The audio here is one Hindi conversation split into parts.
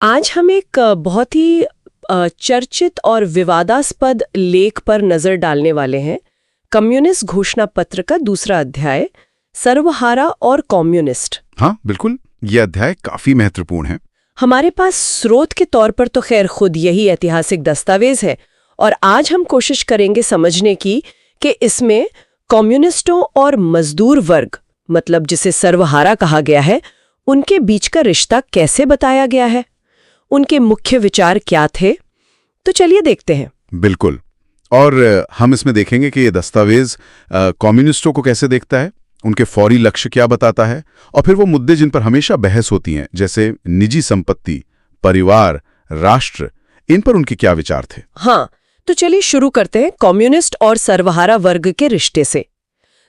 आज हम एक बहुत ही चर्चित और विवादास्पद लेख पर नजर डालने वाले हैं। कम्युनिस्ट घोषणा पत्र का दूसरा अध्याय, सर्वहारा और कम्युनिस्ट। हाँ बिल्कुल, ये अध्याय काफी महत्वपूर्ण है। हमारे पास स्रोत के तौर पर तो खैर खुद यही ऐतिहासिक दस्तावेज है, और आज हम कोशिश करेंगे समझने की कि इसमें कम्युनिस्टों और मजदूर वर्ग, मतलब जिसे सर्वहारा कहा गया है, उनके बीच का रिश्ता कैसे बताया गया है, उनके मुख्य विचार क्या थे। तो चलिए देखते हैं। बिल्कुल, और हम इसमें देखेंगे कि ये दस्तावेज कम्युनिस्टों को कैसे देखता है, उनके फौरी लक्ष्य क्या बताता है, और फिर वो मुद्दे जिन पर हमेशा बहस होती हैं, जैसे निजी संपत्ति, परिवार, राष्ट्र, इन पर उनके क्या विचार थे। हाँ, तो चलिए शुरू करते हैं कम्युनिस्ट और सर्वहारा वर्ग के रिश्ते से।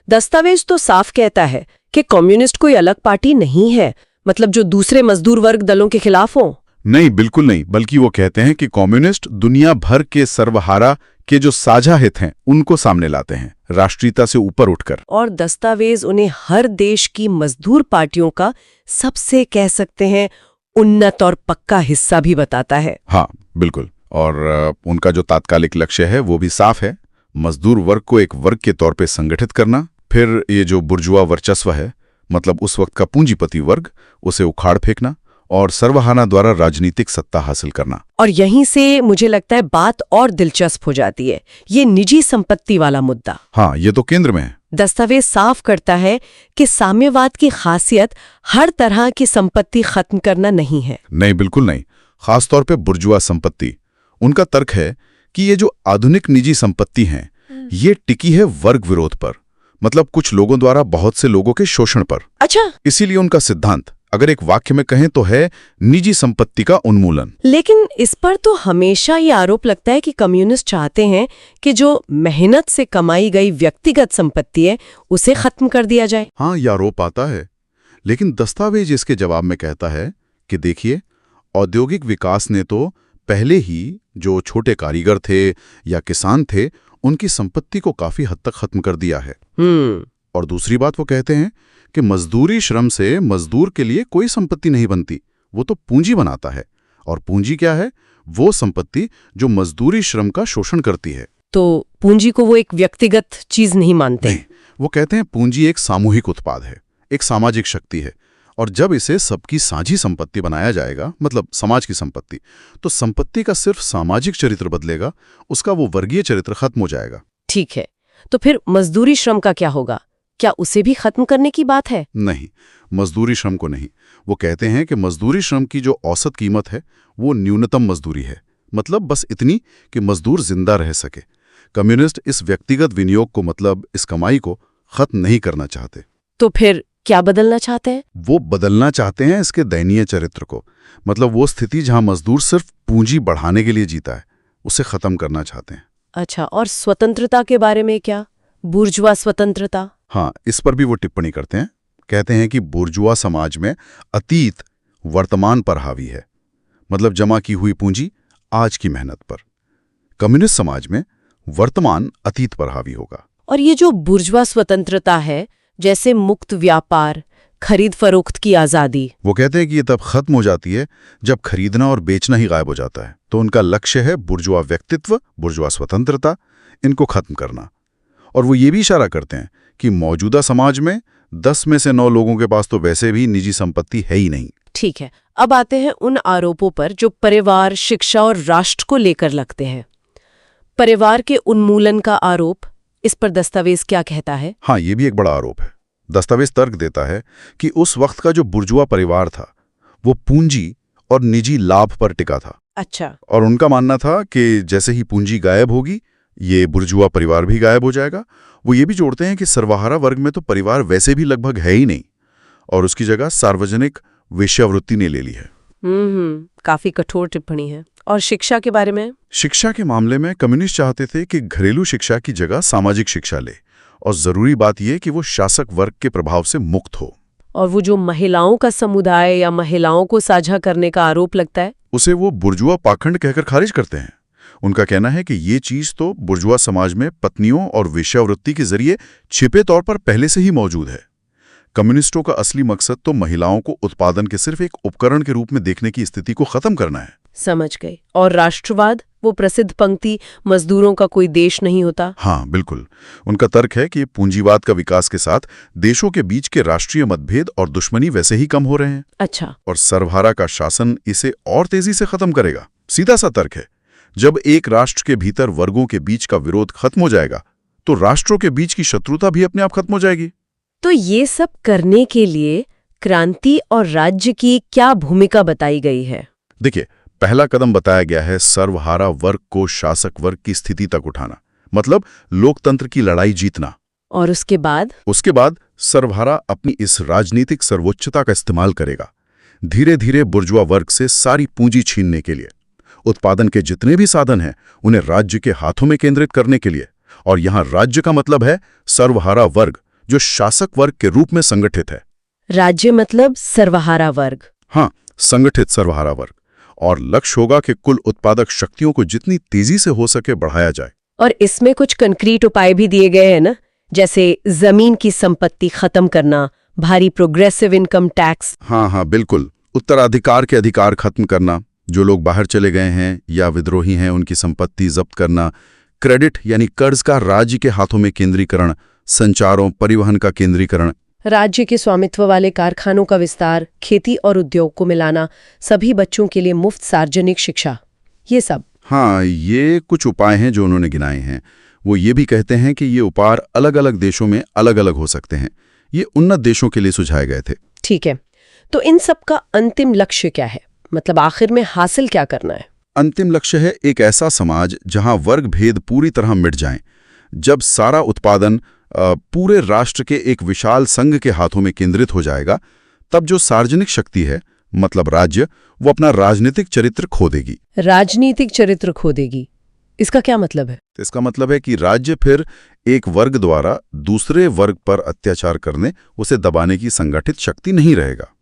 दस्तावेज तो साफ कहता है कि कम्युनिस्ट कोई अलग पार्टी नहीं है, मतलब जो दूसरे मजदूर वर्ग दलों के खिलाफ हो। नहीं, बिल्कुल नहीं, बल्कि वो कहते हैं कि कम्युनिस्ट दुनिया भर के सर्वहारा के जो साझा हित हैं उनको सामने लाते हैं, राष्ट्रीयता से ऊपर उठकर। और दस्तावेज उन्हें हर देश की मजदूर पार्टियों का सबसे कह सकते हैं उन्नत और पक्का हिस्सा भी बताता है। हाँ बिल्कुल, और उनका जो तात्कालिक लक्ष्य है वो भी साफ है, मजदूर वर्ग को एक वर्ग के तौर पे संगठित करना, फिर ये जो बुर्जुआ वर्चस्व है, मतलब उस वक्त का पूंजीपति वर्ग, उसे उखाड़ फेंकना, और सर्वहारा द्वारा राजनीतिक सत्ता हासिल करना। और यहीं से मुझे लगता है बात और दिलचस्प हो जाती है, ये निजी संपत्ति वाला मुद्दा। हाँ, ये तो केंद्र में है। दस्तावेज साफ करता है कि साम्यवाद की खासियत हर तरह की संपत्ति खत्म करना नहीं है। नहीं, बिल्कुल नहीं, खासतौर पे बुर्जुआ संपत्ति। उनका तर्क है कि ये जो आधुनिक निजी संपत्ति हैं, ये टिकी है वर्ग विरोध पर, मतलब कुछ लोगों द्वारा बहुत से लोगों के शोषण पर। अच्छा, इसीलिए उनका सिद्धांत, अगर एक वाक्य में कहें तो है निजी संपत्ति का उन्मूलन। लेकिन इस पर तो हमेशा ये आरोप लगता है कि कम्युनिस्ट चाहते हैं कि जो मेहनत से कमाई गई व्यक्तिगत संपत्ति है उसे खत्म कर दिया जाए। हाँ, ये आरोप आता है, लेकिन दस्तावेज इसके जवाब में कहता है कि देखिए, औद्योगिक विकास ने तो पहले ही जो छोटे कारीगर थे या किसान थे उनकी संपत्ति को काफी हद तक खत्म कर दिया है। और दूसरी बात वो कहते हैं कि मजदूरी श्रम से मजदूर के लिए कोई संपत्ति नहीं बनती, वो तो पूंजी बनाता है। और पूंजी क्या है? वो संपत्ति जो मजदूरी श्रम का शोषण करती है। तो पूंजी को वो एक व्यक्तिगत चीज नहीं मानते। नहीं, वो कहते हैं पूंजी एक सामूहिक उत्पाद है, एक सामाजिक शक्ति है, और जब इसे सबकी साझी संपत्ति बनाया जाएगा, मतलब समाज की संपत्ति, तो संपत्ति का सिर्फ सामाजिक चरित्र बदलेगा, उसका वो वर्गीय चरित्र खत्म हो जाएगा। ठीक है, तो फिर मजदूरी श्रम का क्या होगा? क्या उसे भी खत्म करने की बात है? नहीं, मजदूरी श्रम को नहीं। वो कहते हैं कि मजदूरी श्रम की जो औसत कीमत है वो न्यूनतम मजदूरी है, मतलब बस इतनी कि मजदूर जिंदा रह सके। कम्युनिस्ट इस व्यक्तिगत विनियोग को, मतलब इस कमाई को खत्म नहीं करना चाहते। तो फिर क्या बदलना चाहते हैं? वो बदलना चाहते हैं इसके दयनीय चरित्र को, मतलब वो स्थिति जहां मजदूर सिर्फ पूंजी बढ़ाने के लिए जीता है, उसे खत्म करना चाहते हैं। अच्छा, और स्वतंत्रता के बारे में क्या? बुर्जुआ स्वतंत्रता? हाँ, इस पर भी वो टिप्पणी करते हैं। कहते हैं कि बुर्जुआ समाज में अतीत वर्तमान पर हावी है, मतलब जमा की हुई पूंजी आज की मेहनत पर। कम्युनिस्ट समाज में वर्तमान अतीत पर हावी होगा। और ये जो बुर्जुआ स्वतंत्रता है, जैसे मुक्त व्यापार, खरीद फरोख्त की आजादी, वो कहते हैं कि ये तब खत्म हो जाती है जब खरीदना और बेचना ही गायब हो जाता है। तो उनका लक्ष्य है बुर्जुआ व्यक्तित्व, बुर्जुआ स्वतंत्रता, इनको खत्म करना। और वो ये भी इशारा करते हैं कि मौजूदा समाज में 10 में से 9 लोगों के पास तो वैसे भी निजी संपत्ति है ही नहीं। ठीक है, अब आते हैं उन आरोपों पर जो परिवार, शिक्षा और राष्ट्र को लेकर लगते हैं। परिवार के उन्मूलन का आरोप, इस पर दस्तावेज क्या कहता है? हाँ, ये भी एक बड़ा आरोप है। दस्तावेज तर्क देता है कि उस वक्त का जो बुर्जुआ परिवार था वो पूंजी और निजी लाभ पर टिका था। अच्छा। और उनका मानना था कि जैसे ही पूंजी गायब होगी, ये बुर्जुआ परिवार भी गायब हो जाएगा। वो ये भी जोड़ते हैं कि सर्वहारा वर्ग में तो परिवार वैसे भी लगभग है ही नहीं, और उसकी जगह सार्वजनिक वेश्यावृत्ति ने ले ली है। काफी कठोर टिप्पणी है। और शिक्षा के बारे में? शिक्षा के मामले में कम्युनिस्ट चाहते थे कि घरेलू शिक्षा की जगह सामाजिक शिक्षा ले, और जरूरी बात यह कि वो शासक वर्ग के प्रभाव से मुक्त हो। और वो जो महिलाओं का समुदाय या महिलाओं को साझा करने का आरोप लगता है, उसे वो बुर्जुआ पाखंड कहकर खारिज करते हैं। उनका कहना है कि ये चीज तो बुर्जुआ समाज में पत्नियों और वेश्यावृत्ति के जरिए छिपे तौर पर पहले से ही मौजूद है। कम्युनिस्टों का असली मकसद तो महिलाओं को उत्पादन के सिर्फ एक उपकरण के रूप में देखने की स्थिति को खत्म करना है। समझ गए। और राष्ट्रवाद, वो प्रसिद्ध पंक्ति, मजदूरों का कोई देश नहीं होता। हाँ, बिल्कुल। उनका तर्क है कि पूंजीवाद का विकास के साथ देशों के बीच के राष्ट्रीय मतभेद और दुश्मनी वैसे ही कम हो रहे हैं। अच्छा। और सर्वहारा का शासन इसे और तेजी से खत्म करेगा। सीधा सा तर्क है, जब एक राष्ट्र के भीतर वर्गों के बीच का विरोध खत्म हो जाएगा तो राष्ट्रों के बीच की शत्रुता भी अपने आप खत्म हो जाएगी। तो ये सब करने के लिए क्रांति और राज्य की क्या भूमिका बताई गई है? देखिए, पहला कदम बताया गया है सर्वहारा वर्ग को शासक वर्ग की स्थिति तक उठाना, मतलब लोकतंत्र की लड़ाई जीतना। और उसके बाद सर्वहारा अपनी इस राजनीतिक सर्वोच्चता का इस्तेमाल करेगा, धीरे धीरे बुर्जुआ वर्ग से सारी पूंजी छीनने के लिए, उत्पादन के जितने भी साधन हैं उन्हें राज्य के हाथों में केंद्रित करने के लिए। और यहां राज्य का मतलब है सर्वहारा वर्ग, जो शासक वर्ग के रूप में संगठित है। राज्य मतलब सर्वहारा वर्ग। हाँ, संगठित सर्वहारा वर्ग। और लक्ष्य होगा कि कुल उत्पादक शक्तियों को जितनी तेजी से हो सके बढ़ाया जाए। और इसमें कुछ कंक्रीट उपाय भी दिए गए हैं ना, जैसे जमीन की संपत्ति खत्म करना, भारी प्रोग्रेसिव इनकम टैक्स। हाँ, बिल्कुल। उत्तराधिकार के अधिकार खत्म करना, जो लोग बाहर चले गए हैं या विद्रोही हैं उनकी संपत्ति जब्त करना, क्रेडिट यानी कर्ज का राज्य के हाथों में केंद्रीकरण, संचारों परिवहन का केंद्रीकरण, राज्य के स्वामित्व वाले कारखानों का विस्तार, खेती और उद्योग को मिलाना, सभी बच्चों के लिए मुफ्त सार्वजनिक शिक्षा, ये सब। हाँ, ये कुछ उपाय हैं जो उन्होंने गिनाए हैं। वो ये भी कहते हैं कि ये उपाय अलग अलग देशों में अलग अलग हो सकते हैं। ये उन्नत देशों के लिए सुझाए गए थे। ठीक है, तो इन सब का अंतिम लक्ष्य क्या है? मतलब आखिर में हासिल क्या करना है? अंतिम लक्ष्य है एक ऐसा समाज जहां वर्ग भेद पूरी तरह मिट जाएं। जब सारा उत्पादन पूरे राष्ट्र के एक विशाल संघ के हाथों में केंद्रित हो जाएगा, तब जो सार्वजनिक शक्ति है, मतलब राज्य, वो अपना राजनीतिक चरित्र खो देगी। राजनीतिक चरित्र खो देगी, इसका क्या मतलब है? इसका मतलब है कि राज्य फिर एक वर्ग द्वारा दूसरे वर्ग पर अत्याचार करने, उसे दबाने की संगठित शक्ति नहीं रहेगा।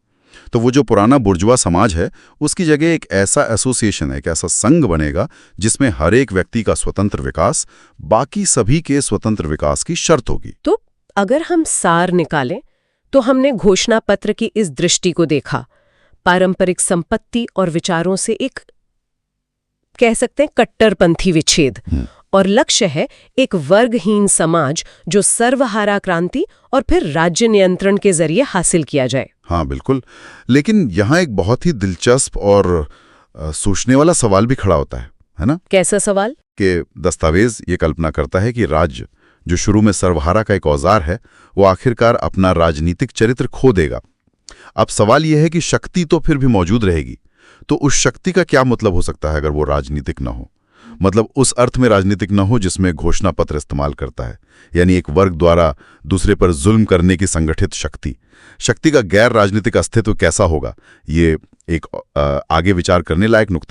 तो वो जो पुराना बुर्जुआ समाज है, उसकी जगह एक ऐसा एसोसिएशन है, एक ऐसा संघ बनेगा जिसमें हर एक व्यक्ति का स्वतंत्र विकास बाकी सभी के स्वतंत्र विकास की शर्त होगी। तो अगर हम सार निकालें तो हमने घोषणा पत्र की इस दृष्टि को देखा, पारंपरिक संपत्ति और विचारों से एक, कह सकते हैं, कट्टरपंथी विच्छेद। और लक्ष्य है एक वर्गहीन समाज जो सर्वहारा क्रांति और फिर राज्य नियंत्रण के जरिए हासिल किया जाए। हाँ, बिल्कुल। लेकिन यहाँ एक बहुत ही दिलचस्प और सोचने वाला सवाल भी खड़ा होता है ना? कैसा सवाल? कि दस्तावेज ये कल्पना करता है कि राज्य, जो शुरू में सर्वहारा का एक औजार है, वो आखिरकार अपना राजनीतिक चरित्र खो देगा। अब सवाल यह है कि शक्ति तो फिर भी मौजूद रहेगी, तो उस शक्ति का क्या मतलब हो सकता है अगर वो राजनीतिक न हो? मतलब उस अर्थ में राजनीतिक न हो जिसमें घोषणा पत्र इस्तेमाल करता है, यानी एक वर्ग द्वारा दूसरे पर जुल्म करने की संगठित शक्ति का गैर राजनीतिक अस्तित्व कैसा होगा? ये एक आगे विचार करने लायक नुक्ता